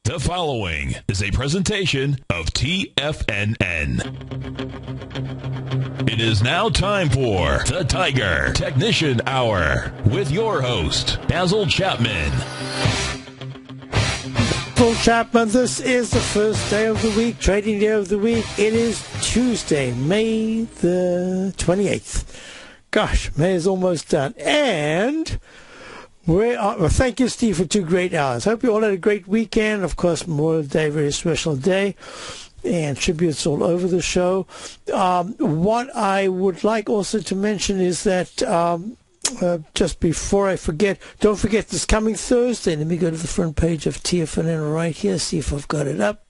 The following is a presentation of TFNN. It is now time for the Tiger Technician Hour with your host, Basil Chapman. Basil Chapman, this is the first day of the week, trading day of the week. It is Tuesday, May the 28th. Gosh, May is almost done. And thank you, Steve, for 2 great hours. Hope you all had a great weekend. Of course, Memorial Day, very special day, and tributes all over the show. What I would like also to mention is that just before I forget, don't forget this coming Thursday. Let me go to the front page of TFNN right here, see if I've got it up.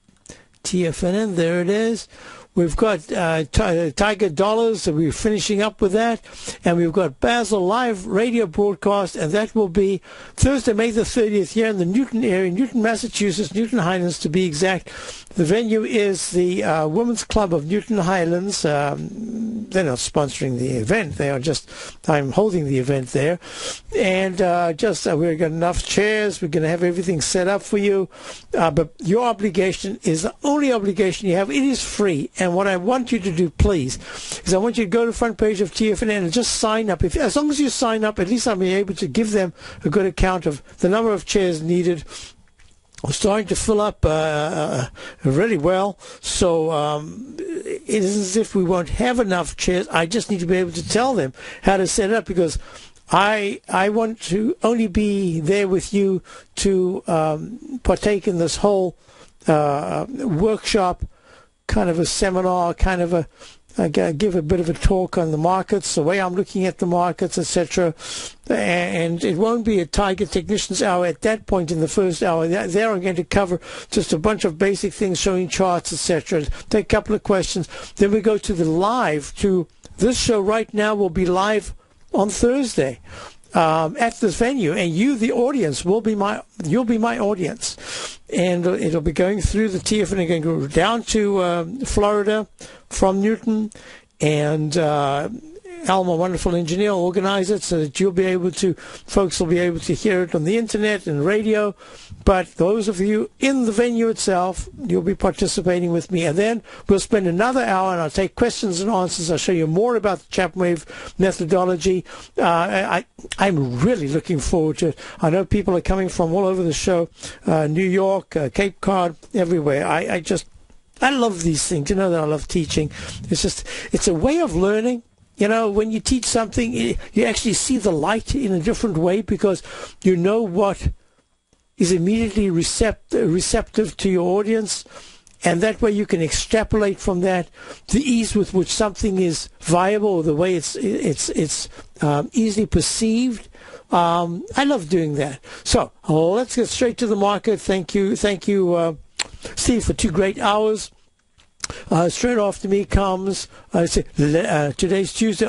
TFNN, there it is. We've got Tiger Dollars, so we're finishing up with that. And we've got Basil live radio broadcast, and that will be Thursday, May the 30th, here in the Newton area, Newton, Massachusetts, Newton Highlands to be exact. The venue is the Women's Club of Newton Highlands. They're not sponsoring the event. They are just, I'm holding the event there. And we've got enough chairs. We're going to have everything set up for you. But your obligation is the only obligation you have. It is free. And what I want you to do, please, is I want you to go to the front page of TFNN and just sign up. As long as you sign up, at least I'll be able to give them a good account of the number of chairs needed. We're starting to fill up really well, so it isn't as if we won't have enough chairs. I just need to be able to tell them how to set it up, because I want to only be there with you to partake in this whole workshop, kind of a seminar, kind of give a bit of a talk on the markets, the way I'm looking at the markets, etc. And it won't be a Tiger Technicians Hour at that point in the first hour. There I'm going to cover just a bunch of basic things, showing charts, etc. Take a couple of questions. Then we go to the live. This show right now will be live on Thursday at this venue, and you, the audience, you'll be my audience. And it'll be going through the TFN and going to go down to Florida from Newton, and Al, my wonderful engineer, will organize it so that folks will be able to hear it on the internet and radio. But those of you in the venue itself, you'll be participating with me. And then we'll spend another hour, and I'll take questions and answers. I'll show you more about the ChapmanWave methodology. I'm really looking forward to it. I know people are coming from all over the show, New York, Cape Cod, everywhere. I love these things. You know that I love teaching. It's a way of learning. You know, when you teach something, you actually see the light in a different way, because you know what is immediately receptive to your audience, and that way you can extrapolate from that the ease with which something is viable, or the way it's easily perceived. I love doing that. So let's get straight to the market. Thank you, Steve, for 2 great hours. Straight after me comes today's Tuesday.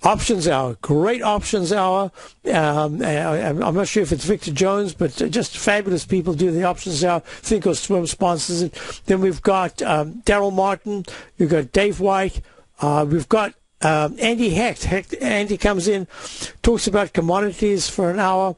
Options hour, great options hour. I'm not sure if it's Victor Jones, but just fabulous people do the options hour. Think or Swim sponsors it. Then we've got Daryl Martin. We've got Dave White. We've got Andy Hecht. Andy comes in, talks about commodities for an hour.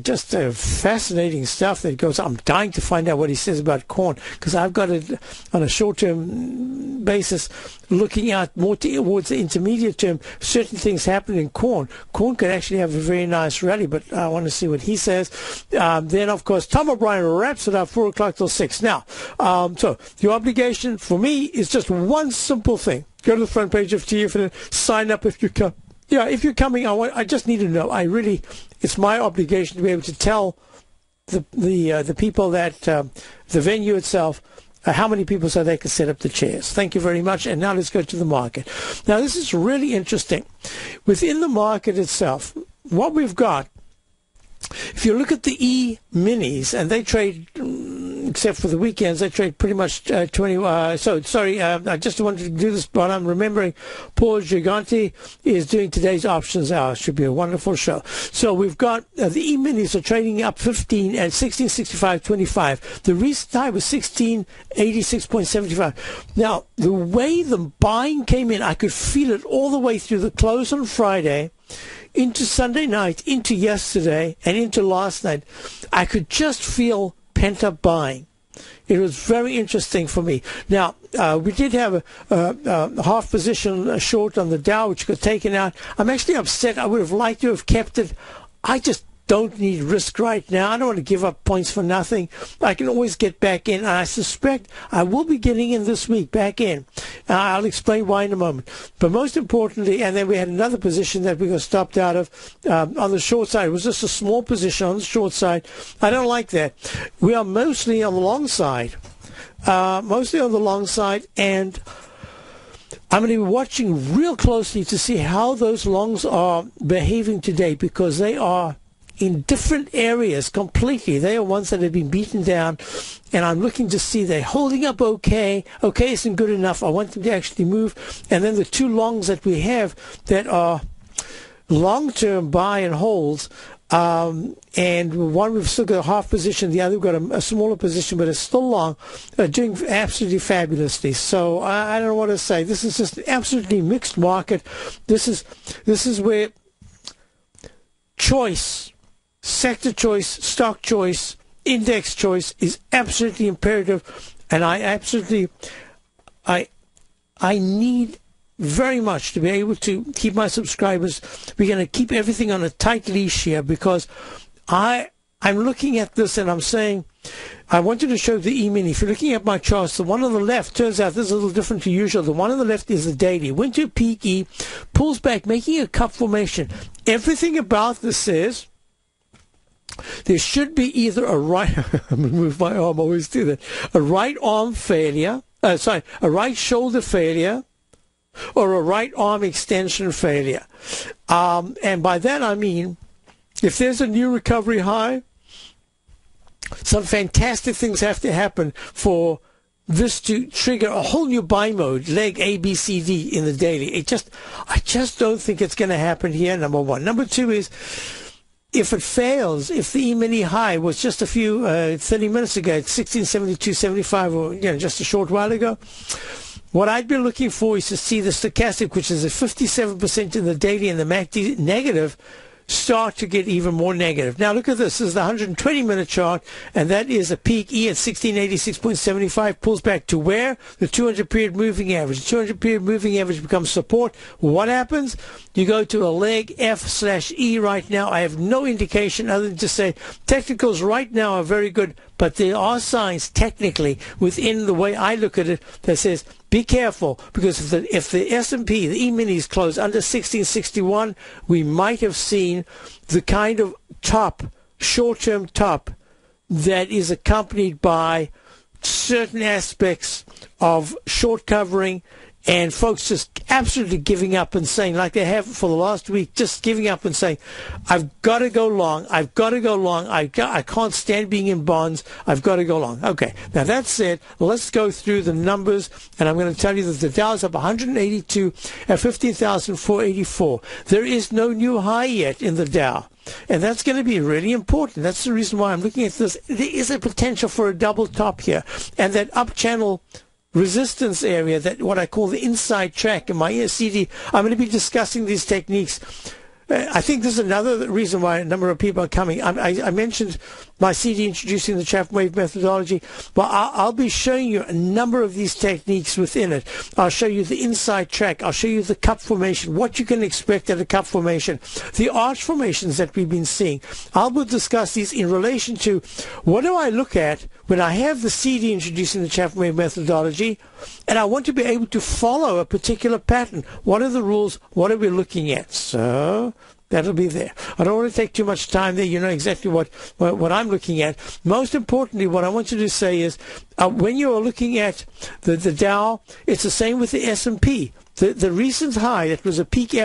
Just fascinating stuff that goes. I'm dying to find out what he says about corn, because I've got it on a short-term basis, looking out more towards the intermediate term. Certain things happen in corn. Corn could actually have a very nice rally, but I want to see what he says. Then, of course, Tom O'Brien wraps it up 4 o'clock till 6. Now, so the obligation for me is just one simple thing. Go to the front page of TFN, sign up if you come. Yeah, if you're coming, I just need to know. It's my obligation to be able to tell the people that the venue itself how many people so they can set up the chairs. Thank you very much. And now let's go to the market. Now this is really interesting. Within the market itself, what we've got, if you look at the E-minis, and they trade, except for the weekends, they trade pretty much 20. I just wanted to do this, but I'm remembering Paul Gigante is doing today's options hour. Should be a wonderful show. So we've got the E-minis are trading up 15 at 1665.25. The recent high was 1686.75. Now, the way the buying came in, I could feel it all the way through the close on Friday, into Sunday night, into yesterday, and into last night. I could just feel pent-up buying. It was very interesting for me. Now, we did have a half position short on the Dow, which got taken out. I'm actually upset. I would have liked to have kept it. I just don't need risk right now. I don't want to give up points for nothing. I can always get back in, and I suspect I will be getting in this week, back in. I'll explain why in a moment. But most importantly, and then we had another position that we got stopped out of on the short side. It was just a small position on the short side. I don't like that. We are mostly on the long side. And I'm going to be watching real closely to see how those longs are behaving today, because they are in different areas completely. They are ones that have been beaten down, and I'm looking to see they're holding up okay. Okay isn't good enough. I want them to actually move. And then the two longs that we have that are long-term buy and holds, and one we've still got a half position, the other we've got a smaller position, but it's still long, doing absolutely fabulously. So I don't know what to say. This is just an absolutely mixed market. This is where choice, sector choice, stock choice, index choice is absolutely imperative, and I need very much to be able to keep my subscribers. We're going to keep everything on a tight leash here, because I'm looking at this and I'm saying, I wanted to show the E-mini. If you're looking at my charts, the one on the left, turns out this is a little different to usual. The one on the left is the daily. Went to peak E, pulls back, making a cup formation. Everything about this says there should be either a right, I'm going to move my arm, I always do that, a right arm failure, a right shoulder failure, or a right arm extension failure. And by that I mean, if there's a new recovery high, some fantastic things have to happen for this to trigger a whole new buy mode, leg A, B, C, D in the daily. I just don't think it's going to happen here, number one. Number two is, if it fails, if the E-mini high was just a few 30 minutes ago at 1672.75, or just a short while ago, what I'd be looking for is to see the stochastic, which is at 57% in the daily, and the MACD negative, start to get even more negative. Now look at this. This is the 120-minute chart, and that is a peak E at 1686.75, pulls back to where? The 200-period moving average. The 200-period moving average becomes support. What happens? You go to a leg F/E right now. I have no indication other than to say technicals right now are very good, but there are signs technically within the way I look at it that says be careful, because if the S&P, the E-minis close under 1661, we might have seen the kind of top, short-term top, that is accompanied by certain aspects of short covering, and folks just absolutely giving up and saying, like they have for the last week, just giving up and saying, I've got to go long, I've got to go long, I can't stand being in bonds, I've got to go long. Okay, now that said, let's go through the numbers, and I'm going to tell you that the Dow is up 182 at 15,484. There is no new high yet in the Dow. And that's going to be really important. That's the reason why I'm looking at this. There is a potential for a double top here, and that up channel resistance area, that what I call the inside track in my CD. I'm going to be discussing these techniques. I think this is another reason why a number of people are coming. I mentioned my CD introducing the ChapmanWave methodology, but I'll be showing you a number of these techniques within it. I'll show you the inside track. I'll show you the cup formation, what you can expect at a cup formation, the arch formations that we've been seeing. I'll discuss these in relation to what do I look at when I have the CD introducing the ChapmanWave methodology, and I want to be able to follow a particular pattern. What are the rules? What are we looking at? So that'll be there. I don't want to take too much time there. You know exactly what I'm looking at. Most importantly, what I want you to say is, when you are looking at the Dow, it's the same with the S&P. The recent high that was a peak E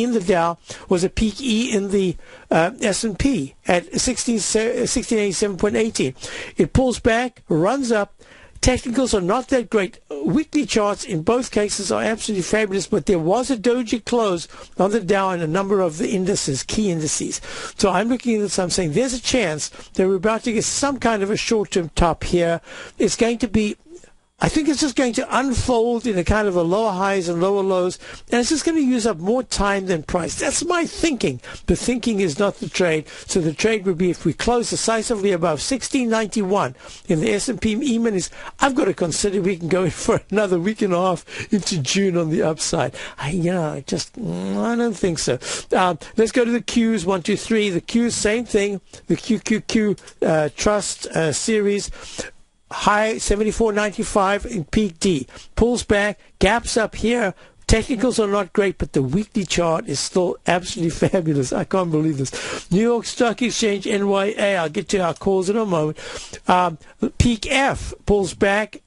in the Dow was a peak E in the S&P at 1687.18. It pulls back, runs up. Technicals are not that great. Weekly charts in both cases are absolutely fabulous, but there was a doji close on the Dow and a number of the indices, key indices. So I'm looking at this, I'm saying there's a chance that we're about to get some kind of a short-term top here. It's going to be I think it's just going to unfold in a kind of a lower highs and lower lows, and it's just going to use up more time than price. That's my thinking. The thinking is not the trade. So the trade would be if we close decisively above 1691 in the S&P E-minis, I've got to consider we can go in for another week and a half into June on the upside. I don't think so. Let's go to the Qs, 1, 2, 3. The Qs, same thing. The QQQ Trust series. High 74.95 in peak D. Pulls back, gaps up here. Technicals are not great, but the weekly chart is still absolutely fabulous. I can't believe this. New York Stock Exchange, NYA. I'll get to our calls in a moment. Peak F pulls back,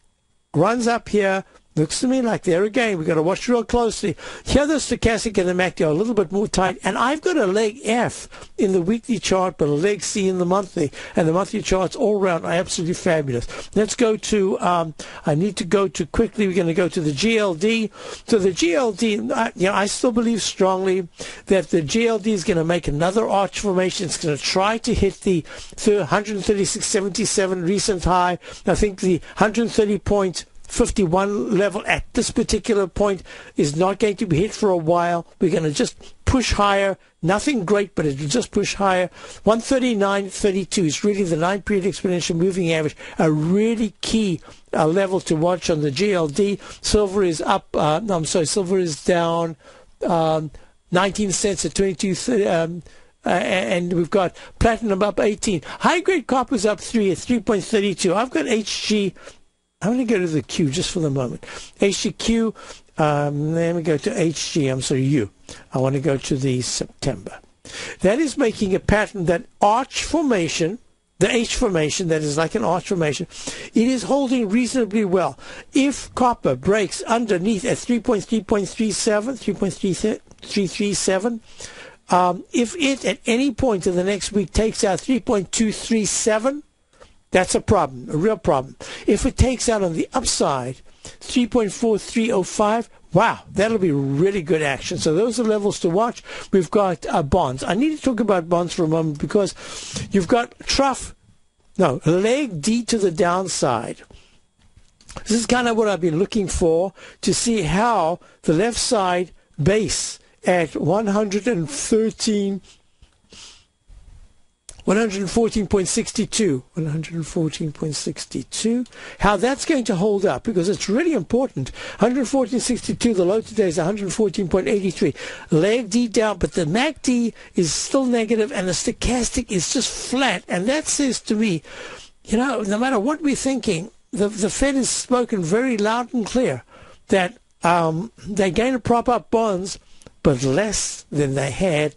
runs up here. Looks to me like there again, we've got to watch real closely. Here the stochastic and the MACD are a little bit more tight, and I've got a leg F in the weekly chart, but a leg C in the monthly, and the monthly charts all around are absolutely fabulous. Let's go to, I need to go to quickly, we're going to go to the GLD. So the GLD, I still believe strongly that the GLD is going to make another arch formation. It's going to try to hit the 136.77 recent high. I think the 130.51 level at this particular point is not going to be hit for a while. We're going to just push higher. Nothing great, but it will just push higher. 139.32 is really the 9-period exponential moving average, a really key level to watch on the GLD. Silver is up. Silver is down 19 cents at 22.30. And we've got platinum up 18. High-grade copper's up 3 at 3.32. I've got HG. I'm going to go to the Q just for the moment. HGQ, let me go to HG, I'm sorry, U. I want to go to the September. That is making a pattern, that arch formation, the H formation, that is like an arch formation, it is holding reasonably well. If copper breaks underneath at 3.337, if it at any point in the next week takes out 3.237, that's a problem, a real problem. If it takes out on the upside 3.4305, wow, that'll be really good action. So those are levels to watch. We've got bonds. I need to talk about bonds for a moment because you've got leg D to the downside. This is kind of what I've been looking for to see how the left side base at 114.62, how that's going to hold up, because it's really important. 114.62, the low today is 114.83. Leg D down, but the MACD is still negative, and the stochastic is just flat. And that says to me, no matter what we're thinking, the Fed has spoken very loud and clear that they're going to prop up bonds, but less than they had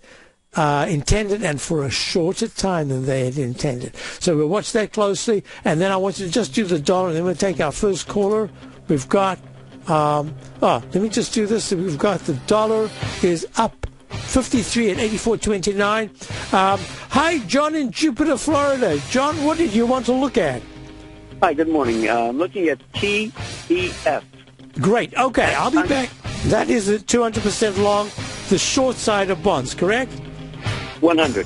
intended, and for a shorter time than they had intended. So we'll watch that closely, and then I want you to just do the dollar, and then we'll take our first caller. We've got, let me just do this. We've got the dollar is up 53 at 84.29. Hi, John in Jupiter, Florida. John, what did you want to look at? Hi, good morning. I'm looking at TEF. Great. Okay, I'll be back. That is 200% long, the short side of bonds, correct? 100%.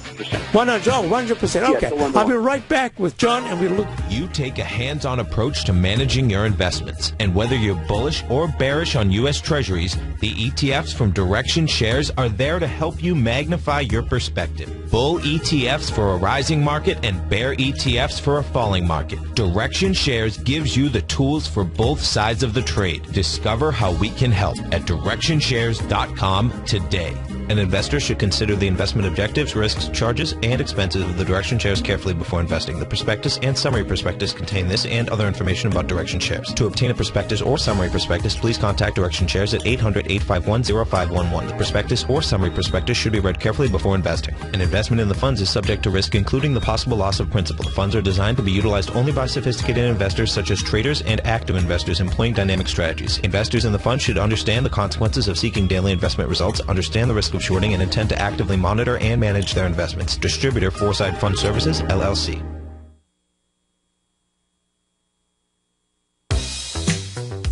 100%. Okay. Yes, I'll be right back with John, and we'll look. You take a hands-on approach to managing your investments. And whether you're bullish or bearish on U.S. Treasuries, the ETFs from Direction Shares are there to help you magnify your perspective. Bull ETFs for a rising market and bear ETFs for a falling market. Direction Shares gives you the tools for both sides of the trade. Discover how we can help at DirectionShares.com today. An investor should consider the investment objectives, risks, charges, and expenses of the Direction Shares carefully before investing. The prospectus and summary prospectus contain this and other information about Direction Shares. To obtain a prospectus or summary prospectus, please contact Direction Shares at 800-851-0511. The prospectus or summary prospectus should be read carefully before investing. An investment in the funds is subject to risk, including the possible loss of principal. The funds are designed to be utilized only by sophisticated investors such as traders and active investors employing dynamic strategies. Investors in the fund should understand the consequences of seeking daily investment results, understand the risk of shorting, and intend to actively monitor and manage their investments. Distributor, Foresight Fund Services, LLC.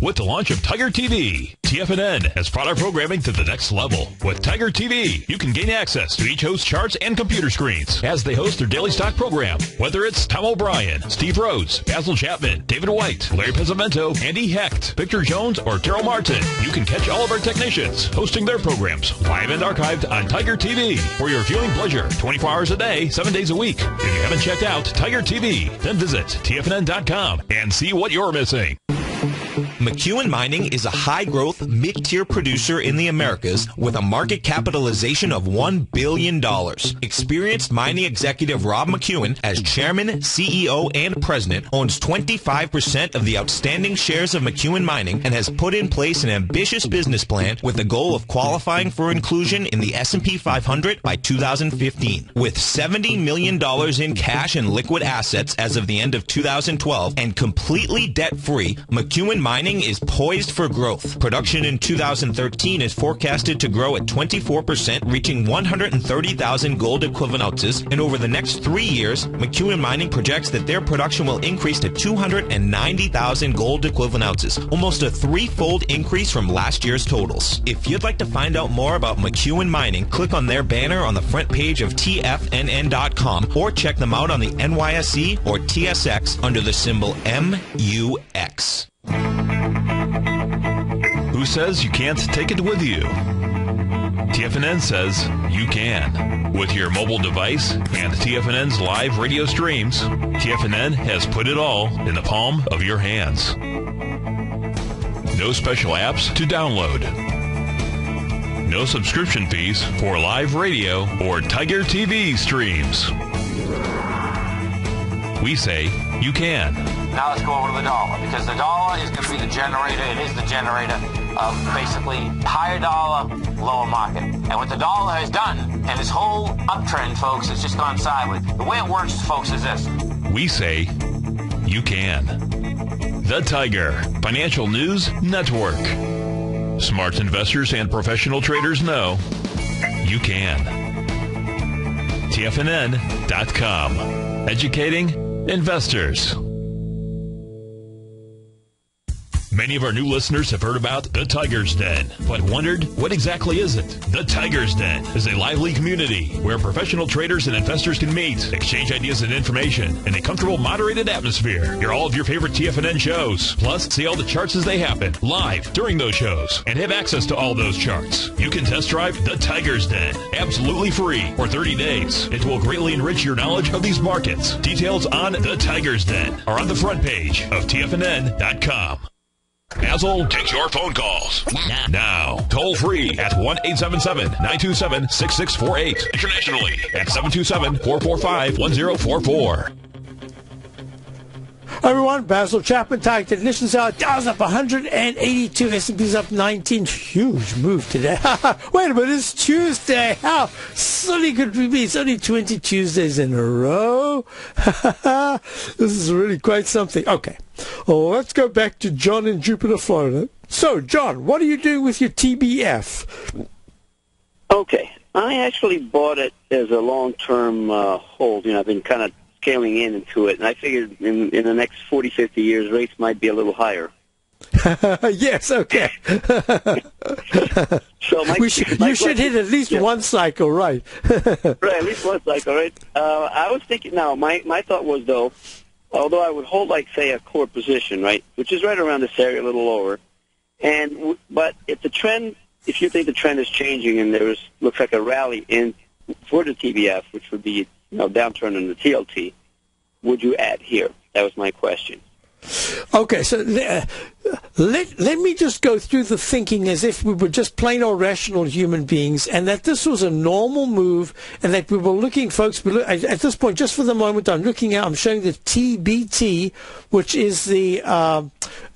with the launch of Tiger TV. TFNN has brought our programming to the next level. With Tiger TV, you can gain access to each host's charts and computer screens as they host their daily stock program. Whether it's Tom O'Brien, Steve Rhodes, Basil Chapman, David White, Larry Pezzamento, Andy Hecht, Victor Jones, or Daryl Martin, you can catch all of our technicians hosting their programs live and archived on Tiger TV for your viewing pleasure 24 hours a day, 7 days a week. If you haven't checked out Tiger TV, then visit TFNN.com and see what you're missing. McEwen Mining is a high-growth, mid-tier producer in the Americas with a market capitalization of $1 billion. Experienced mining executive Rob McEwen, as chairman, CEO, and president, owns 25% of the outstanding shares of McEwen Mining and has put in place an ambitious business plan with the goal of qualifying for inclusion in the S&P 500 by 2015. With $70 million in cash and liquid assets as of the end of 2012 and completely debt-free, McEwen Mining is poised for growth. Production in 2013 is forecasted to grow at 24%, reaching 130,000 gold equivalent ounces. And over the next 3 years, McEwen Mining projects that their production will increase to 290,000 gold equivalent ounces, almost a threefold increase from last year's totals. If you'd like to find out more about McEwen Mining, click on their banner on the front page of TFNN.com or check them out on the NYSE or TSX under the symbol MUX. Who says you can't take it with you? TFNN says you can. With your mobile device and TFNN's live radio streams, TFNN has put it all in the palm of your hands. No special apps to download. No subscription fees for live radio or Tiger TV streams. We say you can. Now let's go over to the dollar, because the dollar is going to be the generator. It is the generator of basically higher dollar, lower market. And what the dollar has done, and this whole uptrend, folks, has just gone sideways. The way it works, folks, is this. We say you can. The Tiger Financial News Network. Smart investors and professional traders know you can. TFNN.com. Educating investors. Many of our new listeners have heard about the Tiger's Den, but wondered, what exactly is it? The Tiger's Den is a lively community where professional traders and investors can meet, exchange ideas and information in a comfortable, moderated atmosphere. Hear all of your favorite TFNN shows, plus see all the charts as they happen, live during those shows, and have access to all those charts. You can test drive the Tiger's Den, absolutely free, for 30 days. It will greatly enrich your knowledge of these markets. Details on the Tiger's Den are on the front page of TFNN.com. Basil takes your phone calls now. Toll free at 1-877-927-6648. Internationally at 727-445-1044. Hi everyone, Basil Chapman, Tiger Technicians Hour. Dow's up 182, S&P's up 19. Huge move today. Wait a minute, it's Tuesday. How silly could we be? It's only 20 Tuesdays in a row. This is really quite something. Okay, well, let's go back to John in Jupiter, Florida. So, John, what are you doing with your TBF? Okay, I actually bought it as a long-term hold. You know, I've been kind of scaling into it, and I figured in the next 40, 50 years, rates might be a little higher. Yes, okay. So you should hit at least one cycle, right? Right, at least one cycle, right? I was thinking now, my thought was, though, although I would hold, like, say, a core position, right, which is right around this area, a little lower, but if you think the trend is changing and looks like a rally in for the TBF, which would be downturn in the TLT, would you add here? That was my question. Okay, so let me just go through the thinking as if we were just plain old rational human beings, and that this was a normal move, and that we were looking, folks, at this point, just for the moment, I'm showing the TBT, which is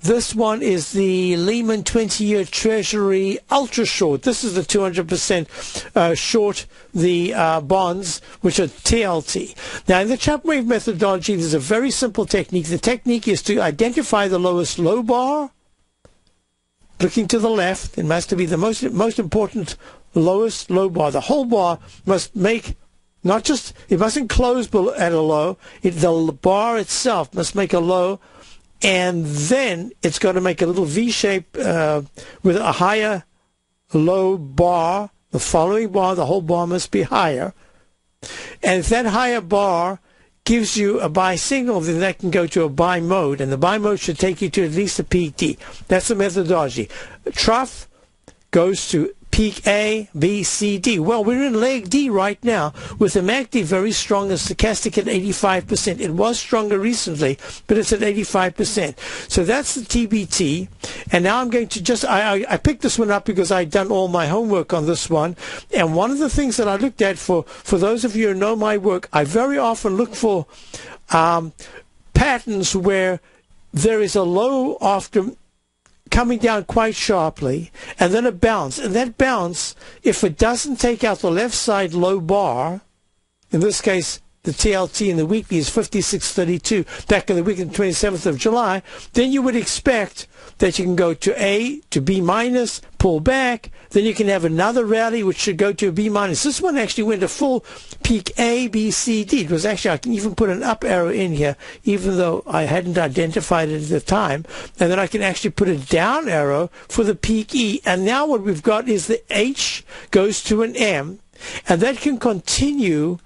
this one is the Lehman 20-year Treasury ultra short. This is the 200% short the bonds, which are TLT. Now, in the ChapmanWave methodology, there's a very simple technique. The technique is to identify the lowest low bar, looking to the left. It must be the most important lowest low bar. The whole bar must make it mustn't close at a low. The bar itself must make a low and then it's going to make a little V shape with a higher low bar. The following bar, the whole bar must be higher. And if that higher bar gives you a buy signal, then that can go to a buy mode, and the buy mode should take you to at least a peak D. That's the methodology. Trough goes to peak A, B, C, D. Well, we're in leg D right now with the MACD very strong and stochastic at 85%. It was stronger recently, but it's at 85%. So that's the TBT. And now I'm going to just, I picked this one up because I'd done all my homework on this one. And one of the things that I looked at for those of you who know my work, I very often look for patterns where there is a low after coming down quite sharply, and then a bounce. And that bounce, if it doesn't take out the left side low bar, in this case, the TLT in the weekly is 56.32, back in the week on the 27th of July, then you would expect that you can go to A, to B minus, pull back, then you can have another rally which should go to a B minus. This one actually went a full peak A, B, C, D. It was actually, I can even put an up arrow in here, even though I hadn't identified it at the time. And then I can actually put a down arrow for the peak E. And now what we've got is the H goes to an M, and that can continue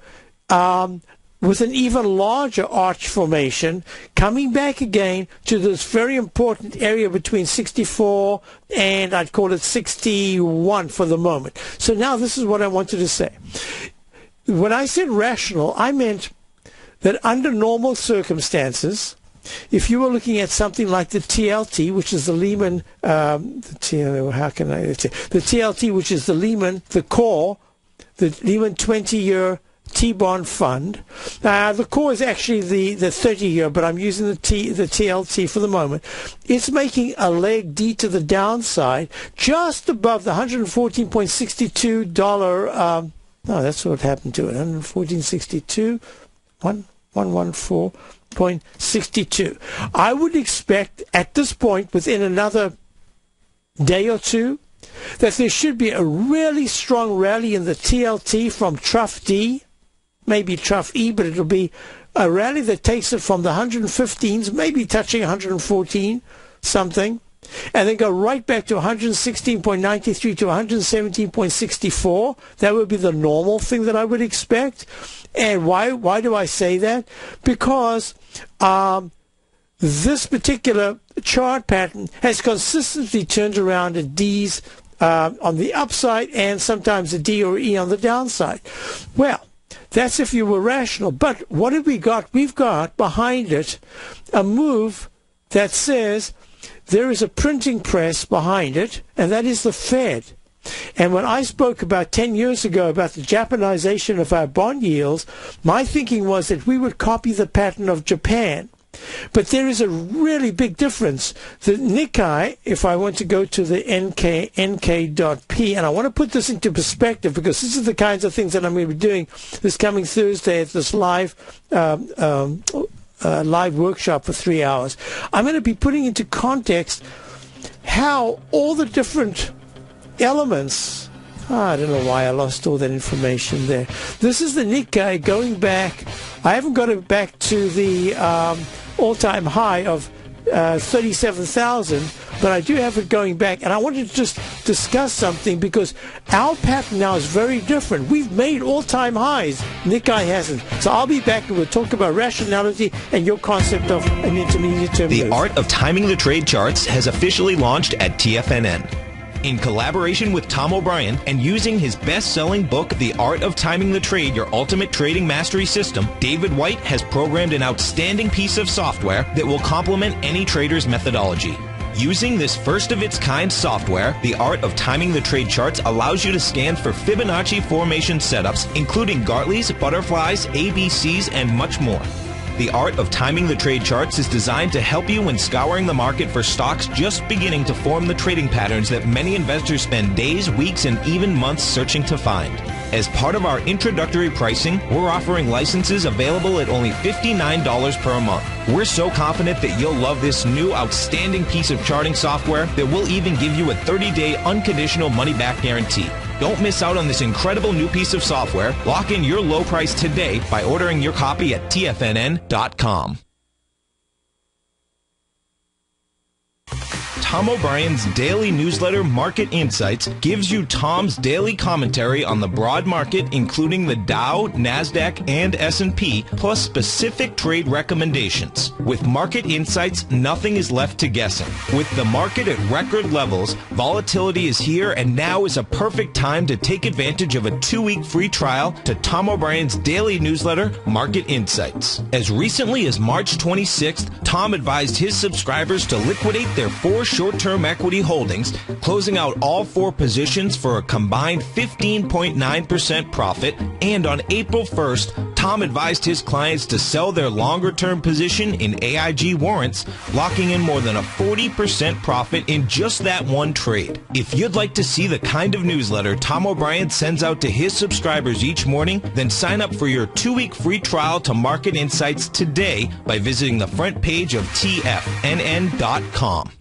with an even larger arch formation, coming back again to this very important area between 64 and I'd call it 61 for the moment. So now this is what I wanted to say. When I said rational, I meant that under normal circumstances, if you were looking at something like the TLT, which is the Lehman, the TLT, which is the Lehman, the core, the Lehman 20-year T-bond fund. The core is actually the 30-year, but I'm using the TLT for the moment. It's making a leg D to the downside, just above the $114.62. No, that's what happened to it. 114.62, 114.62. I would expect at this point, within another day or two, that there should be a really strong rally in the TLT from trough D, maybe trough E, but it'll be a rally that takes it from the 115s, maybe touching 114 something, and then go right back to 116.93 to 117.64. That would be the normal thing that I would expect. And why do I say that? Because this particular chart pattern has consistently turned around at D's on the upside and sometimes a D or E on the downside. Well, that's if you were rational. But what have we got? We've got behind it a move that says there is a printing press behind it, and that is the Fed. And when I spoke about 10 years ago about the Japanization of our bond yields, my thinking was that we would copy the pattern of Japan. But there is a really big difference. The Nikkei, if I want to go to the NK.P, and I want to put this into perspective because this is the kinds of things that I'm going to be doing this coming Thursday at this live workshop for 3 hours. I'm going to be putting into context how all the different elements, I don't know why I lost all that information there. This is the Nikkei going back. I haven't got it back to the all-time high of 37,000, but I do have it going back. And I wanted to just discuss something because our pattern now is very different. We've made all-time highs. Nikkei hasn't. So I'll be back and we'll talk about rationality and your concept of an intermediate term. The Art of Timing the Trade Charts has officially launched at TFNN. In collaboration with Tom O'Brien and using his best-selling book, The Art of Timing the Trade, Your Ultimate Trading Mastery System, David White has programmed an outstanding piece of software that will complement any trader's methodology. Using this first-of-its-kind software, The Art of Timing the Trade Charts allows you to scan for Fibonacci formation setups, including Gartley's, butterflies, ABCs, and much more. The Art of Timing the Trade Charts is designed to help you when scouring the market for stocks just beginning to form the trading patterns that many investors spend days, weeks, and even months searching to find. As part of our introductory pricing, we're offering licenses available at only $59 per month. We're so confident that you'll love this new outstanding piece of charting software that we'll even give you a 30-day unconditional money-back guarantee. Don't miss out on this incredible new piece of software. Lock in your low price today by ordering your copy at tfnn.com. Tom O'Brien's daily newsletter, Market Insights, gives you Tom's daily commentary on the broad market, including the Dow, NASDAQ, and S&P, plus specific trade recommendations. With Market Insights, nothing is left to guessing. With the market at record levels, volatility is here, and now is a perfect time to take advantage of a 2-week free trial to Tom O'Brien's daily newsletter, Market Insights. As recently as March 26th, Tom advised his subscribers to liquidate their 4 short-term equity holdings, closing out all 4 positions for a combined 15.9% profit, and on April 1st, Tom advised his clients to sell their longer-term position in AIG warrants, locking in more than a 40% profit in just that one trade. If you'd like to see the kind of newsletter Tom O'Brien sends out to his subscribers each morning, then sign up for your 2-week free trial to Market Insights today by visiting the front page of TFNN.com.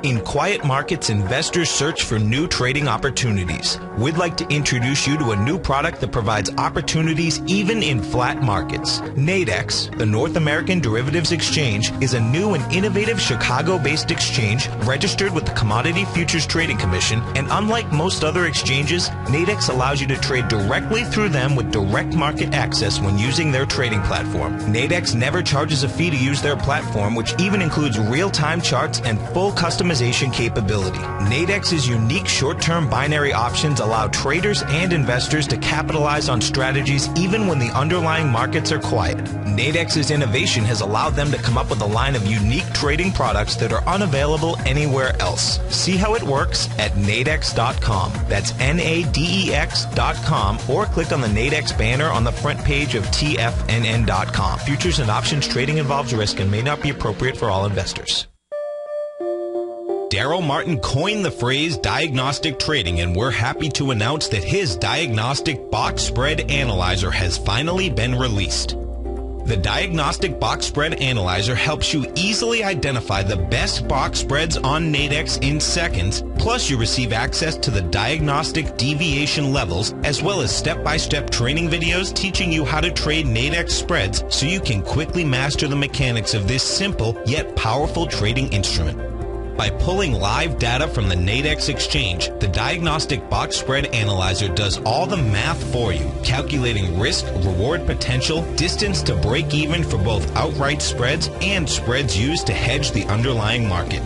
In quiet markets, investors search for new trading opportunities. We'd like to introduce you to a new product that provides opportunities even in flat markets. Nadex, the North American Derivatives Exchange, is a new and innovative Chicago-based exchange registered with the Commodity Futures Trading Commission, and unlike most other exchanges, Nadex allows you to trade directly through them with direct market access when using their trading platform. Nadex never charges a fee to use their platform, which even includes real-time charts and full customization capability. Nadex's unique short-term binary options allow traders and investors to capitalize on strategies even when the underlying markets are quiet. Nadex's innovation has allowed them to come up with a line of unique trading products that are unavailable anywhere else. See how it works at nadex.com. That's NADEX.com, or click on the Nadex banner on the front page of TFNN.com. Futures and options trading involves risk and may not be appropriate for all investors. Daryl Martin coined the phrase diagnostic trading, and we're happy to announce that his diagnostic box spread analyzer has finally been released. The Diagnostic Box Spread Analyzer helps you easily identify the best box spreads on Nadex in seconds, plus you receive access to the diagnostic deviation levels, as well as step-by-step training videos teaching you how to trade Nadex spreads so you can quickly master the mechanics of this simple yet powerful trading instrument. By pulling live data from the Nadex exchange, the Diagnostic Box Spread Analyzer does all the math for you, calculating risk, reward potential, distance to break even for both outright spreads and spreads used to hedge the underlying market.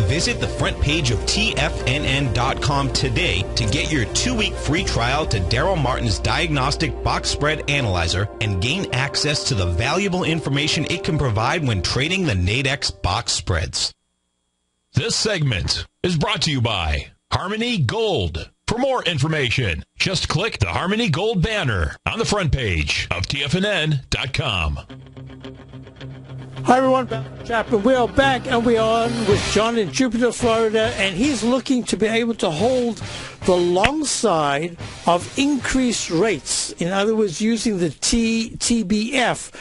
Visit the front page of TFNN.com today to get your 2-week free trial to Daryl Martin's Diagnostic Box Spread Analyzer and gain access to the valuable information it can provide when trading the Nadex box spreads. This segment is brought to you by Harmony Gold. For more information, just click the Harmony Gold banner on the front page of TFNN.com. Hi everyone, Basil Chapman. We are back, and we are on with John in Jupiter, Florida, and he's looking to be able to hold the long side of increased rates. In other words, using the TBF,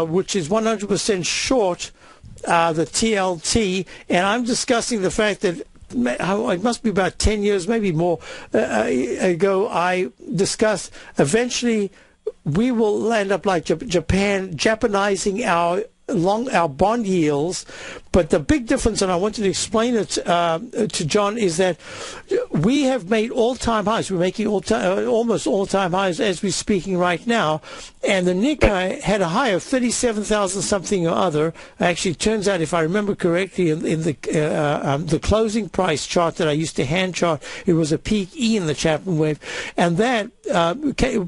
which is 100% short the TLT, and I'm discussing the fact that it must be about 10 years, maybe more ago, I discussed eventually we will end up like Japan, Japanizing our bond yields. But the big difference, and I wanted to explain it to John, is that we have made all-time highs. We're making almost all-time highs as we're speaking right now. And the Nikkei had a high of 37,000 something or other. Actually, it turns out, if I remember correctly, in the closing price chart that I used to hand chart, it was a peak E in the ChapmanWave. And that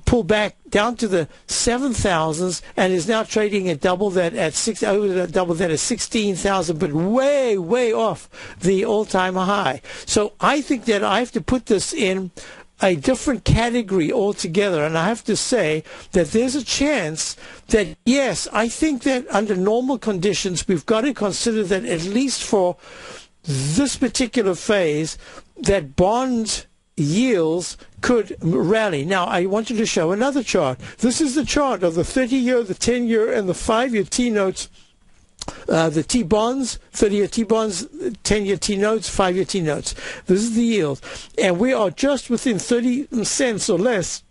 pulled back down to the 7,000s and is now trading at double that at 16,000, but way, way off the all-time high. So I think that I have to put this in a different category altogether, and I have to say that there's a chance that, yes, I think that under normal conditions we've got to consider that at least for this particular phase that bond yields could rally. Now, I wanted to show another chart. This is the chart of the 30-year, the 10-year, and the 5-year T-notes, the T-bonds, 30-year T-bonds, 10-year T-notes, 5-year T-notes. This is the yield. And we are just within 30 cents or less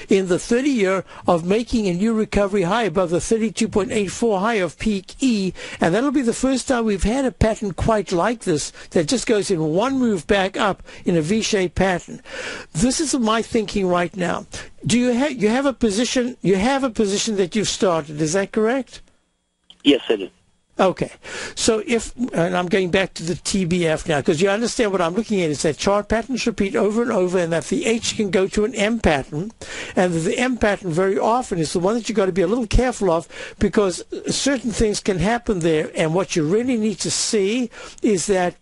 in the 30-year of making a new recovery high above the 32.84 high of peak E, and that'll be the first time we've had a pattern quite like this that just goes in one move back up in a V-shaped pattern. This is my thinking right now. Do you have a position? You have a position that you've started. Is that correct? Yes, I do. Okay, so and I'm going back to the TBF now, because you understand what I'm looking at is that chart patterns repeat over and over, and that the H can go to an M pattern, and the M pattern very often is the one that you've got to be a little careful of, because certain things can happen there, and what you really need to see is that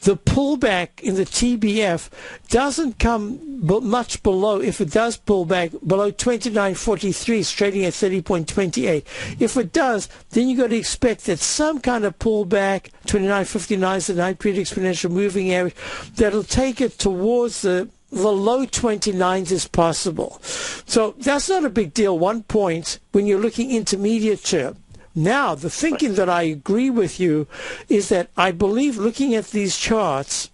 the pullback in the TBF doesn't come much below. If it does pull back below 29.43, it's trading at 30.28. If it does, then you've got to expect that some kind of pullback, 29.59 is the 9-period exponential moving average, that'll take it towards the low 29s is possible. So that's not a big deal, 1 point, when you're looking intermediate term. Now, the thinking that I agree with you is that I believe, looking at these charts,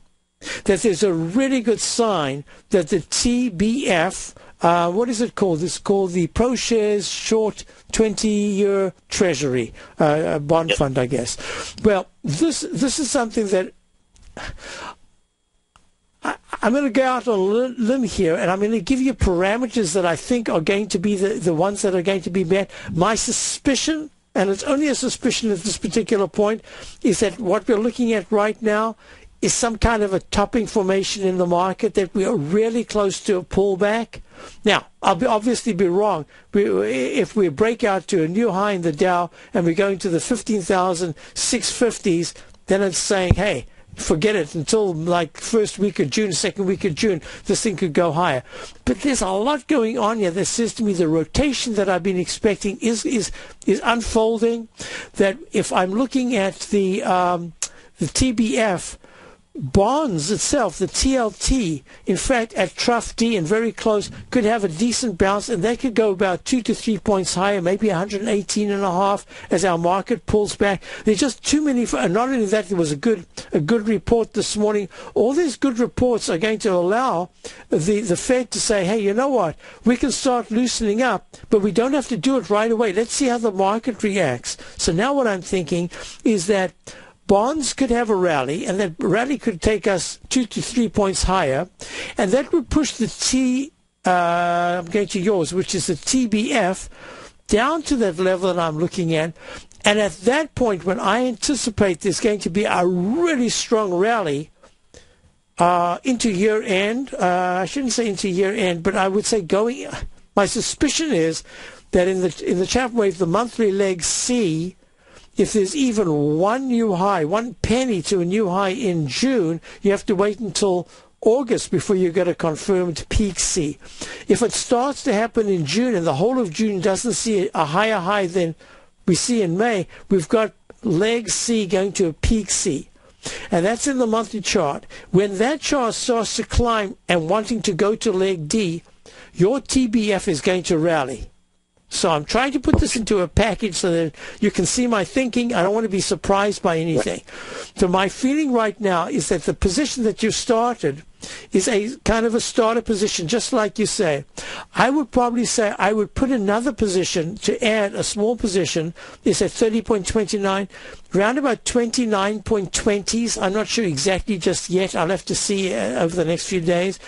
that there's a really good sign that the TBF, what is it called? It's called the ProShares Short 20-Year Treasury Bond Fund, I guess. Well, this is something that I'm going to go out on a limb here, and I'm going to give you parameters that I think are going to be the ones that are going to be met. My suspicion, and it's only a suspicion at this particular point, is that what we're looking at right now is some kind of a topping formation in the market, that we are really close to a pullback. Now, I'll obviously be wrong. If we break out to a new high in the Dow and we're going to the 15,650s, then it's saying, hey, forget it, until like first week of June, second week of June, this thing could go higher. But there's a lot going on here that says to me the rotation that I've been expecting is unfolding. That if I'm looking at the TBF, bonds itself, the TLT, in fact, at trough D and very close, could have a decent bounce, and they could go about 2 to 3 points higher, maybe 118.5 as our market pulls back. There's just too many. And not only that, there was a good report this morning. All these good reports are going to allow the Fed to say, hey, you know what? We can start loosening up, but we don't have to do it right away. Let's see how the market reacts. So now what I'm thinking is that bonds could have a rally, and that rally could take us 2 to 3 points higher, and that would push the I'm going to yours, which is the TBF, down to that level that I'm looking at. And at that point, when I anticipate there's going to be a really strong rally into year end, I shouldn't say into year end, but I would say my suspicion is that in the ChapmanWave, the monthly leg C, if there's even one new high, 1 penny to a new high in June, you have to wait until August before you get a confirmed peak C. If it starts to happen in June and the whole of June doesn't see a higher high than we see in May, we've got leg C going to a peak C. And that's in the monthly chart. When that chart starts to climb and wanting to go to leg D, your TBF is going to rally. So I'm trying to put this into a package so that you can see my thinking. I don't want to be surprised by anything. So my feeling right now is that the position that you started is a kind of a starter position, just like you say. I would probably say I would put another position to add a small position. It's at 30.29, round about 29.20s. I'm not sure exactly just yet. I'll have to see over the next few days.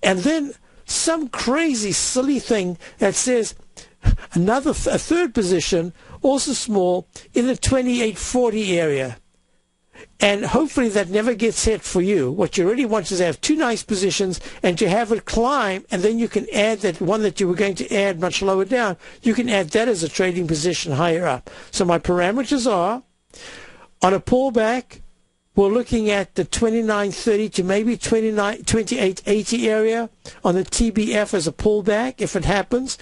And then some crazy, silly thing that says a third position, also small, in the 28.40 area. And hopefully that never gets hit for you. What you really want is to have two nice positions and to have it climb, and then you can add that one that you were going to add much lower down. You can add that as a trading position higher up. So my parameters are, on a pullback, we're looking at the 29.30 to maybe 28.80 area on the TBF as a pullback, if it happens.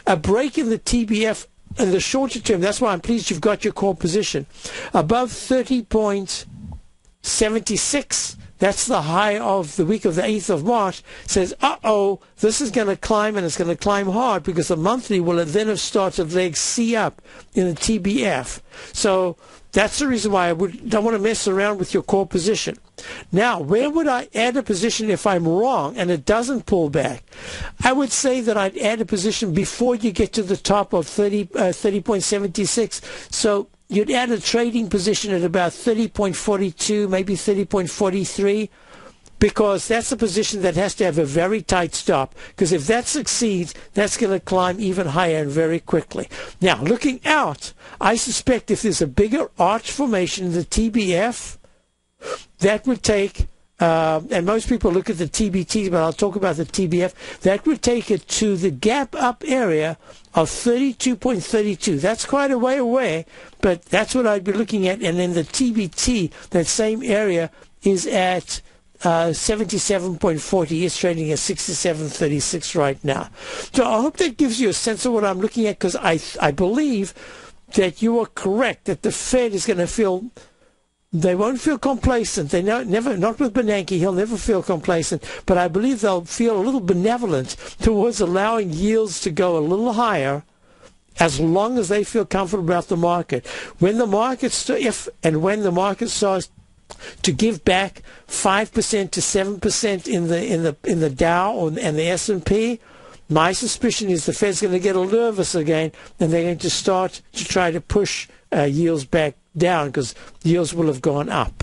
A break in the TBF in the shorter term, that's why I'm pleased you've got your core position. Above 30.76, that's the high of the week of the 8th of March, says, uh-oh, this is going to climb, and it's going to climb hard, because the monthly will then have started leg C up in the TBF. So that's the reason why I don't want to mess around with your core position. Now, where would I add a position if I'm wrong and it doesn't pull back? I would say that I'd add a position before you get to the top of 30.76. So you'd add a trading position at about 30.42, maybe 30.43, because that's a position that has to have a very tight stop, because if that succeeds, that's going to climb even higher and very quickly. Now, looking out, I suspect if there's a bigger arch formation in the TBF, that would take, and most people look at the TBT, but I'll talk about the TBF, that would take it to the gap up area of 32.32. That's quite a way away, but that's what I'd be looking at. And then the TBT, that same area, is at 77.40. It's trading at 67.36 right now. So I hope that gives you a sense of what I'm looking at, because I believe that you are correct, that the Fed is going to feel, they won't feel complacent. They never, not with Bernanke, he'll never feel complacent, but I believe they'll feel a little benevolent towards allowing yields to go a little higher, as long as they feel comfortable about the market. When the market, when the market starts to give back 5% to 7% in the Dow and the S&P, my suspicion is the Fed's going to get a little nervous again, and they're going to start to try to push yields back down, because yields will have gone up.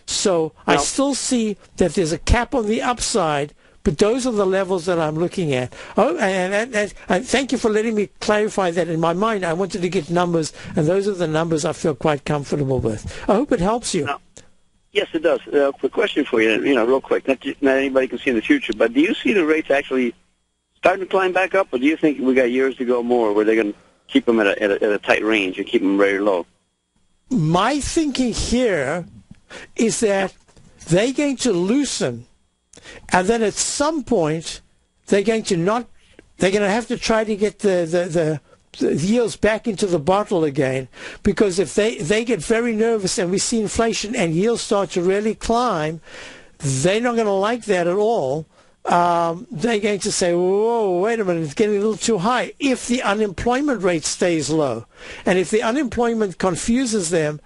So I still see that there's a cap on the upside, but those are the levels that I'm looking at. Oh, and thank you for letting me clarify that. In my mind, I wanted to get numbers, and those are the numbers I feel quite comfortable with. I hope it helps you. No. Yes, it does. Quick question for you, real quick. Not anybody can see in the future, but do you see the rates actually starting to climb back up, or do you think we got years to go more where they're going to keep them at a tight range and keep them very low? My thinking here is that they're going to loosen, and then at some point they're going to have to try to get the yields back into the bottle again, because if they get very nervous and we see inflation and yields start to really climb, they're not going to like that at all. They're going to say, whoa, wait a minute, it's getting a little too high, if the unemployment rate stays low. And if the unemployment confuses them,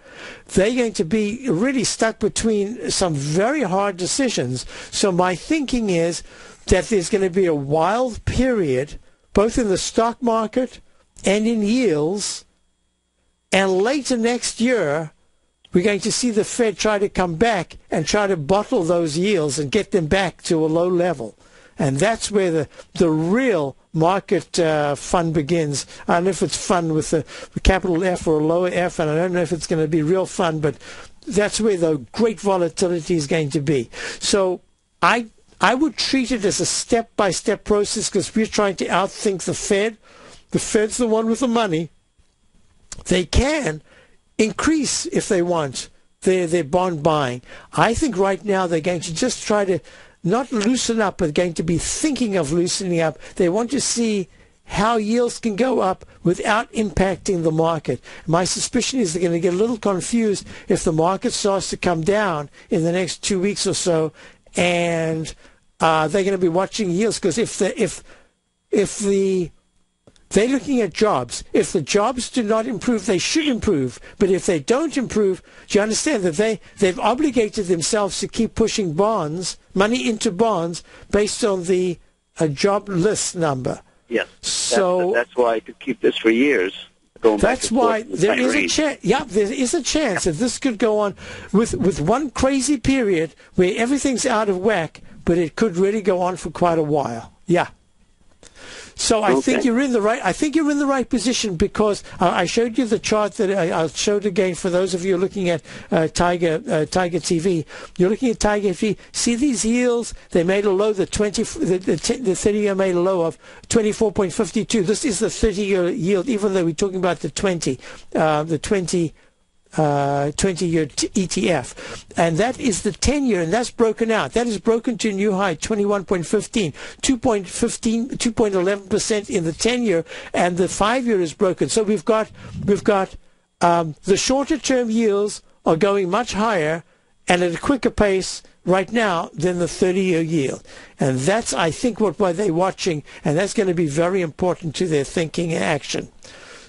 they're going to be really stuck between some very hard decisions. So my thinking is that there's going to be a wild period, both in the stock market and in yields, and later next year, we're going to see the Fed try to come back and try to bottle those yields and get them back to a low level. And that's where the real market fun begins. I don't know if it's fun with a capital F or a lower F, and I don't know if it's going to be real fun, but that's where the great volatility is going to be. So I would treat it as a step-by-step process, because we're trying to outthink the Fed. The Fed's the one with the money. They can increase, if they want, their bond buying. I think right now they're going to just try to not loosen up, but going to be thinking of loosening up. They want to see how yields can go up without impacting the market. My suspicion is they're going to get a little confused if the market starts to come down in the next 2 weeks or so, and they're going to be watching yields, because they're looking at jobs. If the jobs do not improve, they should improve. But if they don't improve, do you understand that they've obligated themselves to keep pushing money into bonds based on the jobless number? Yes. So that's why I could keep this for years. That's why there is a chance. Yeah, there is a chance that this could go on with one crazy period where everything's out of whack, but it could really go on for quite a while. Yeah. So I think you're in the right. I think you're in the right position, because I showed you the chart that I'll show it again for those of you looking at Tiger TV. You're looking at Tiger TV. See these yields? They made a low. The 30-year made a low of 24.52. This is the 30-year yield, even though we're talking about the 20-year ETF, and that is the 10-year, and that's broken out. That is broken to a new high, 21.15, 2.11% in the 10-year, and the 5-year is broken. So we've got the shorter-term yields are going much higher, and at a quicker pace right now than the 30-year yield. And that's, I think, what they're watching, and that's going to be very important to their thinking and action.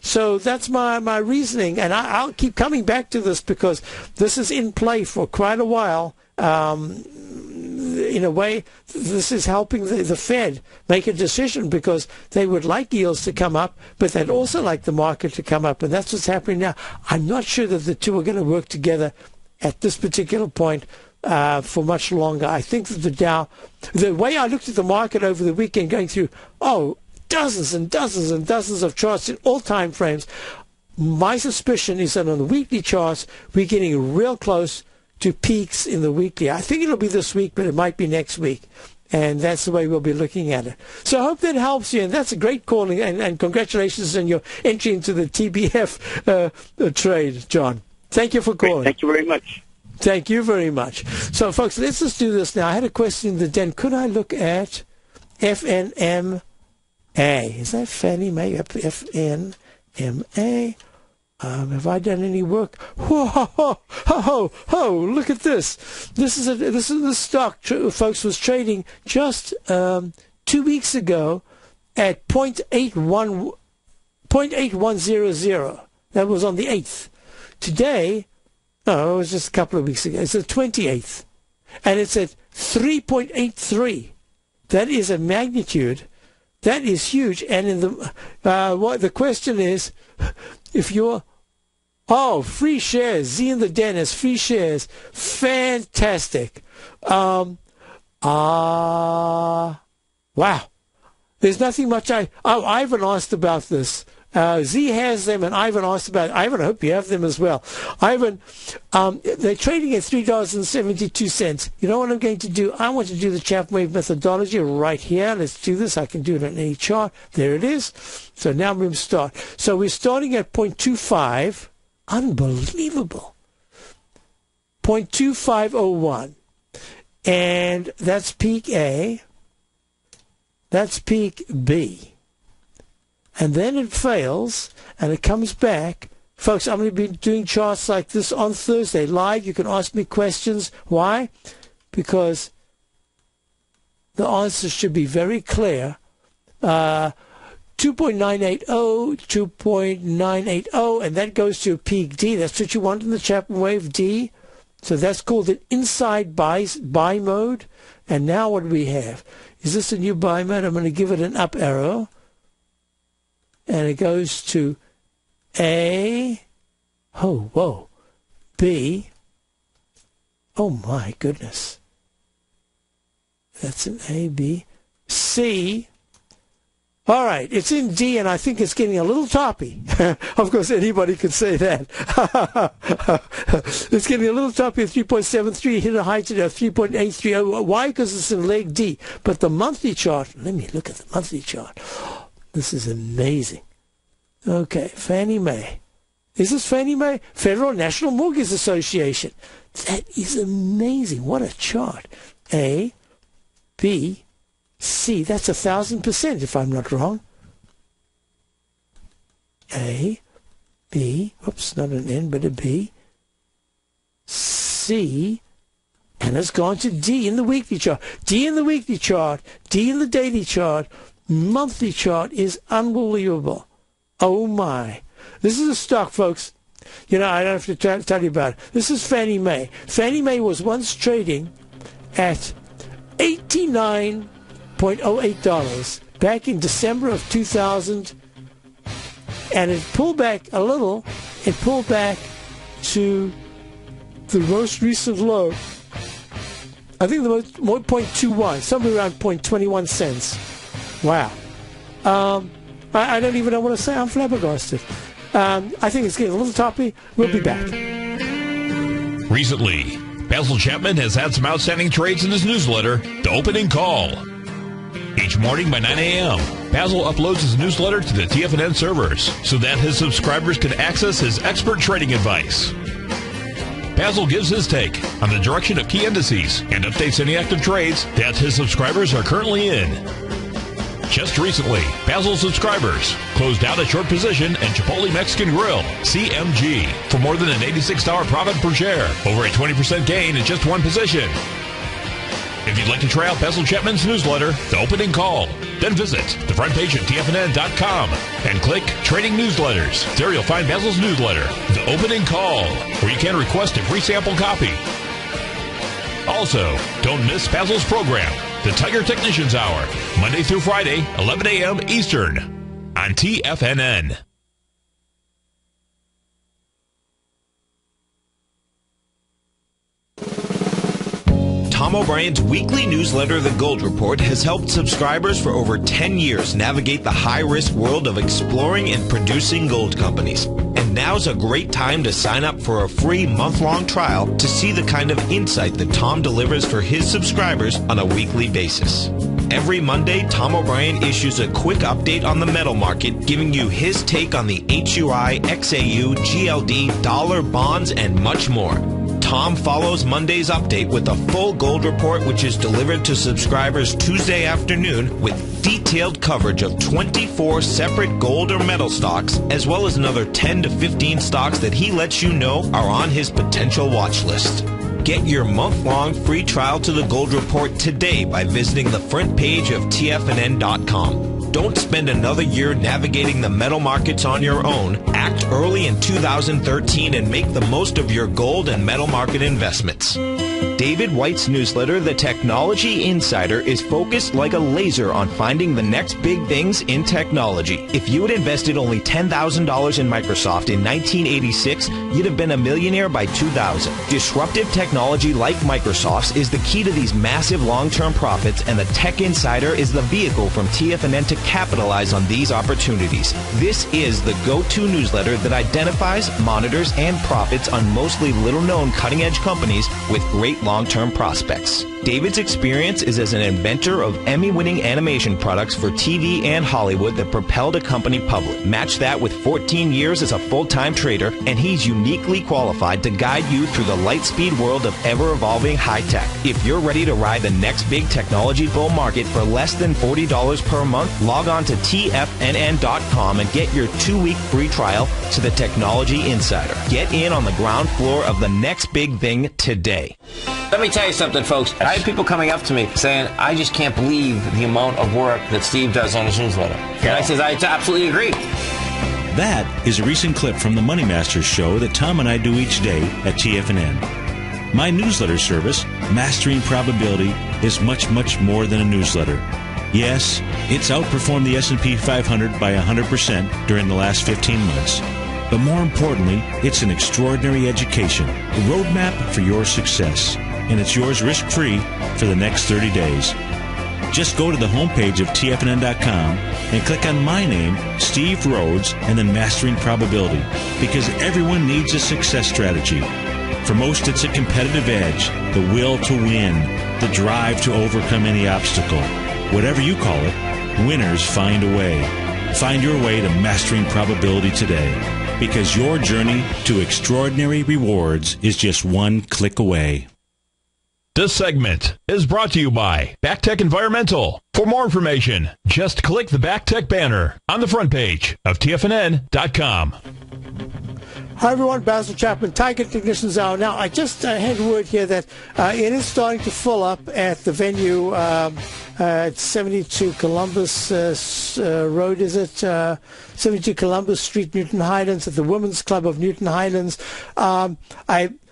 So that's my reasoning, and I'll keep coming back to this because this is in play for quite a while. In a way, this is helping the Fed make a decision because they would like yields to come up, but they'd also like the market to come up, and that's what's happening now. I'm not sure that the two are going to work together at this particular point for much longer. I think that the Dow, the way I looked at the market over the weekend, going through, dozens and dozens and dozens of charts in all time frames, my suspicion is that on the weekly charts, we're getting real close to peaks in the weekly. I think it'll be this week, but it might be next week. And that's the way we'll be looking at it. So I hope that helps you. And that's a great call. And congratulations on your entry into the TBF trade, John. Thank you for calling. Thank you very much. Thank you very much. So, folks, let's just do this now. I had a question in the den. Could I look at FNMA? Is that Fannie Mae? FNMA? Have I done any work? Look at this. This is the stock, folks, was trading just 2 weeks ago at 0.8100. That was on the 8th. Today, it was just a couple of weeks ago. It's the 28th. And it's at 3.83. That is a magnitude. That is huge. And in the question is, if you're free shares, Z in the Den has free shares. Fantastic. Wow. There's nothing much Ivan asked about this. Z has them, and Ivan asked about it. Ivan, I hope you have them as well. Ivan, they're trading at $3.72. You know what I'm going to do? I want to do the ChapmanWave methodology right here. Let's do this. I can do it on any chart. There it is. So now we're going to start. So we're starting at 0.25. Unbelievable. 0.2501. And that's peak A. That's peak B. And then it fails, and it comes back. Folks, I'm going to be doing charts like this on Thursday live. You can ask me questions. Why? Because the answers should be very clear. 2.980, 2.980, and that goes to a peak D. That's what you want in the ChapmanWave D. So that's called an inside buy mode. And now what do we have? Is this a new buy mode? I'm going to give it an up arrow. And it goes to A, B, oh my goodness. That's an A, B, C. All right, it's in D, and I think it's getting a little toppy. Of course, anybody could say that. It's getting a little toppy at 3.73, hit a high today of 3.830. Why? Because it's in leg D. But the monthly chart, let me look at the monthly chart. This is amazing. Okay, Fannie Mae. Is this Fannie Mae? Federal National Mortgage Association. That is amazing. What a chart. A, B, C. That's 1,000% if I'm not wrong. A, B, oops, not an N, but a B, C, and it's gone to D in the weekly chart. D in the weekly chart, D in the daily chart, monthly chart is unbelievable. Oh my. This is a stock, folks. You know, I don't have to tell you about it. This is Fannie Mae. Fannie Mae was once trading at $89.08 back in December of 2000, and it pulled back a little. It pulled back to the most recent low. I think the most 0.21, somewhere around 0.21 cents. Wow. I don't even know what to say. I'm flabbergasted. I think it's getting a little toppy. We'll be back. Recently, Basil Chapman has had some outstanding trades in his newsletter, The Opening Call. Each morning by 9 a.m., Basil uploads his newsletter to the TFNN servers so that his subscribers can access his expert trading advice. Basil gives his take on the direction of key indices and updates any active trades that his subscribers are currently in. Just recently, Basil subscribers closed out a short position in Chipotle Mexican Grill, CMG, for more than an $86 profit per share, over a 20% gain in just one position. If you'd like to try out Basil Chapman's newsletter, The Opening Call, then visit the front page of TFNN.com and click Trading Newsletters. There you'll find Basil's newsletter, The Opening Call, where you can request a free sample copy. Also, don't miss Basil's program, The Tiger Technicians Hour, Monday through Friday, 11 a.m. Eastern, on TFNN. Tom O'Brien's weekly newsletter, The Gold Report, has helped subscribers for over 10 years navigate the high-risk world of exploring and producing gold companies. And now's a great time to sign up for a free month-long trial to see the kind of insight that Tom delivers for his subscribers on a weekly basis. Every Monday, Tom O'Brien issues a quick update on the metal market, giving you his take on the HUI, XAU, GLD, dollar, bonds, and much more. Tom follows Monday's update with a full gold report, which is delivered to subscribers Tuesday afternoon with detailed coverage of 24 separate gold or metal stocks, as well as another 10 to 15 stocks that he lets you know are on his potential watch list. Get your month-long free trial to the Gold Report today by visiting the front page of TFNN.com. Don't spend another year navigating the metal markets on your own. Act early in 2013 and make the most of your gold and metal market investments. David White's newsletter, The Technology Insider, is focused like a laser on finding the next big things in technology. If you had invested only $10,000 in Microsoft in 1986, you'd have been a millionaire by 2000. Disruptive technology like Microsoft's is the key to these massive long-term profits, and the Tech Insider is the vehicle from TFNN to capitalize on these opportunities. This is the go-to newsletter that identifies, monitors, and profits on mostly little-known cutting-edge companies with great long-term prospects. David's experience is as an inventor of Emmy-winning animation products for TV and Hollywood that propelled a company public. Match that with 14 years as a full-time trader, and he's uniquely qualified to guide you through the light-speed world of ever-evolving high-tech. If you're ready to ride the next big technology bull market for less than $40 per month, log on to TFNN.com and get your 2-week free trial to the Technology Insider. Get in on the ground floor of the next big thing today. Let me tell you something, folks. I have people coming up to me saying, I just can't believe the amount of work that Steve does on his newsletter. And I says, I absolutely agree. That is a recent clip from the Money Masters show that Tom and I do each day at TFNN. My newsletter service, Mastering Probability, is much, much more than a newsletter. Yes, it's outperformed the S&P 500 by 100% during the last 15 months. But more importantly, it's an extraordinary education, a roadmap for your success. And it's yours risk-free for the next 30 days. Just go to the homepage of TFNN.com and click on my name, Steve Rhodes, and then Mastering Probability, because everyone needs a success strategy. For most, it's a competitive edge, the will to win, the drive to overcome any obstacle. Whatever you call it, winners find a way. Find your way to Mastering Probability today, because your journey to extraordinary rewards is just one click away. This segment is brought to you by BackTech Environmental. For more information, just click the BackTech banner on the front page of TFNN.com. Hi, everyone. Basil Chapman, Tiger Technicians Hour. Now, I just had word here that it is starting to fill up at the venue at 72 Columbus Road, is it? 72 Columbus Street, Newton Highlands, at the Women's Club of Newton Highlands.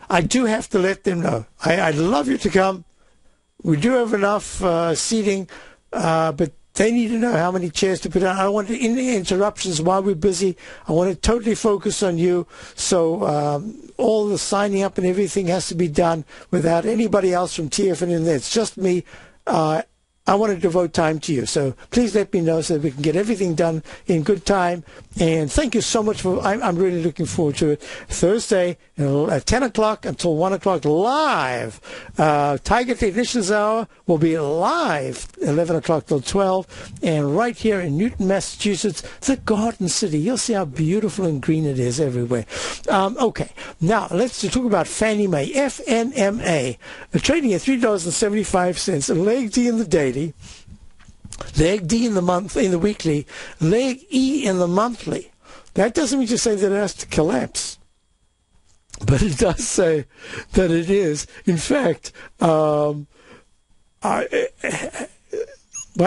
I do have to let them know. I'd love you to come. We do have enough seating, but they need to know how many chairs to put on. I don't want any interruptions while we're busy. I want to totally focus on you. So all the signing up and everything has to be done without anybody else from TFNN there. It's just me. I want to devote time to you. So please let me know so that we can get everything done in good time. And thank you so much for, I'm really looking forward to it. Thursday at 10 o'clock until 1 o'clock live. Tiger Technicians Hour will be live 11 o'clock till 12. And right here in Newton, Massachusetts, the Garden City. You'll see how beautiful and green it is everywhere. Okay, now let's talk about Fannie Mae, FNMA, trading at $3.75, leg D in the daily. leg D in the weekly, leg E in the monthly. That doesn't mean to say that it has to collapse, but it does say that it is, in fact, by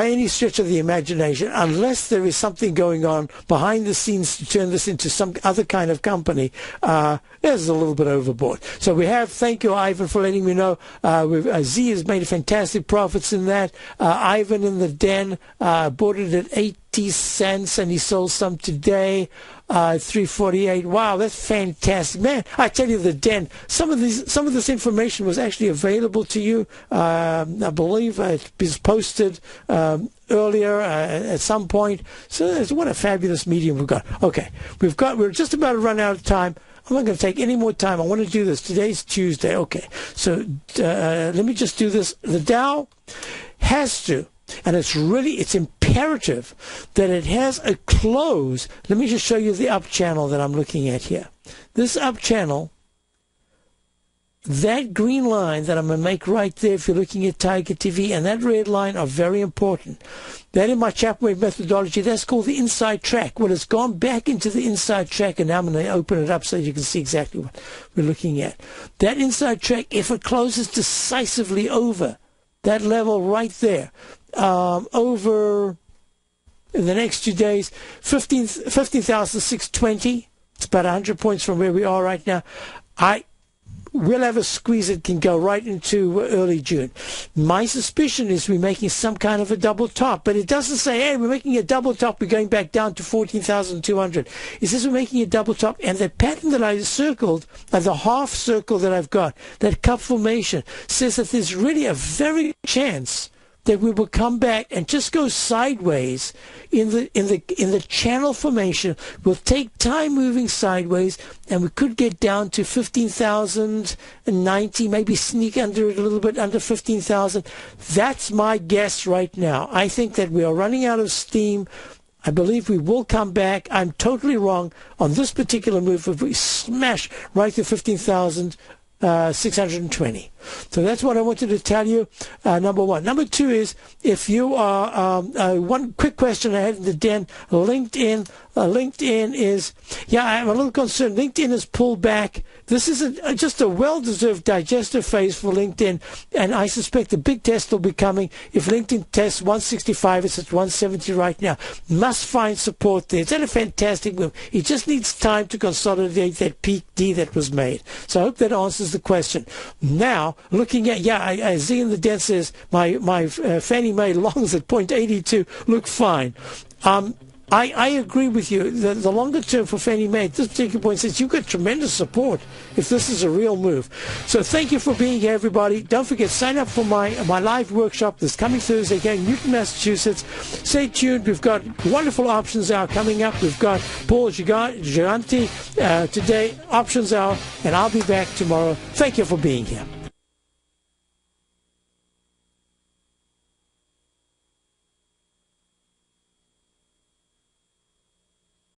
any stretch of the imagination, unless there is something going on behind the scenes to turn this into some other kind of company, there's a little bit overboard. So thank you, Ivan, for letting me know. Z has made fantastic profits in that. Ivan in the den bought it at 80 cents, and he sold some today. 348. Wow, that's fantastic, man! I tell you, the den. Some of this information was actually available to you. I believe it was posted earlier at some point. So what a fabulous medium we've got. Okay, we're just about to run out of time. I'm not going to take any more time. I want to do this. Today's Tuesday. Okay, so let me just do this. The Dow has to. And it's imperative that it has a close. Let me just show you the up channel that I'm looking at here. This up channel, that green line that I'm going to make right there, if you're looking at Tiger TV, and that red line are very important. That in my ChapmanWave methodology, that's called the inside track. Well, it's gone back into the inside track, and now I'm going to open it up so you can see exactly what we're looking at. That inside track, if it closes decisively over that level right there, over in the next 2 days, 15,620. It's about 100 points from where we are right now. We'll have a squeeze that can go right into early June. My suspicion is we're making some kind of a double top, but it doesn't say, hey, we're making a double top, we're going back down to 14,200. It says we're making a double top, and the pattern that I circled, the half circle that I've got, that cup formation, says that there's really a very chance that we will come back and just go sideways in the channel formation. We'll take time moving sideways, and we could get down to 15,090, maybe sneak under it a little bit, under 15,000. That's my guess right now. I think that we are running out of steam. I believe we will come back. I'm totally wrong on this particular move if we smash right to 15,620. So that's what I wanted to tell you, number one. Number two is, if you are, one quick question I had in the den, LinkedIn is, I'm a little concerned. LinkedIn is pulled back. This is just a well-deserved digestive phase for LinkedIn, and I suspect the big test will be coming. If LinkedIn tests 165, it's at 170 right now. Must find support there. It's a fantastic move. It just needs time to consolidate that peak D that was made. So I hope that answers the question. Now, looking at, Z in the den says my Fannie Mae longs at 0.82 look fine. I agree with you. The longer term for Fannie Mae at this particular point says you've got tremendous support if this is a real move. So thank you for being here, everybody. Don't forget, sign up for my live workshop this coming Thursday here in Newton, Massachusetts. Stay tuned. We've got wonderful options hour coming up. We've got Paul Giganti today, options hour, and I'll be back tomorrow. Thank you for being here.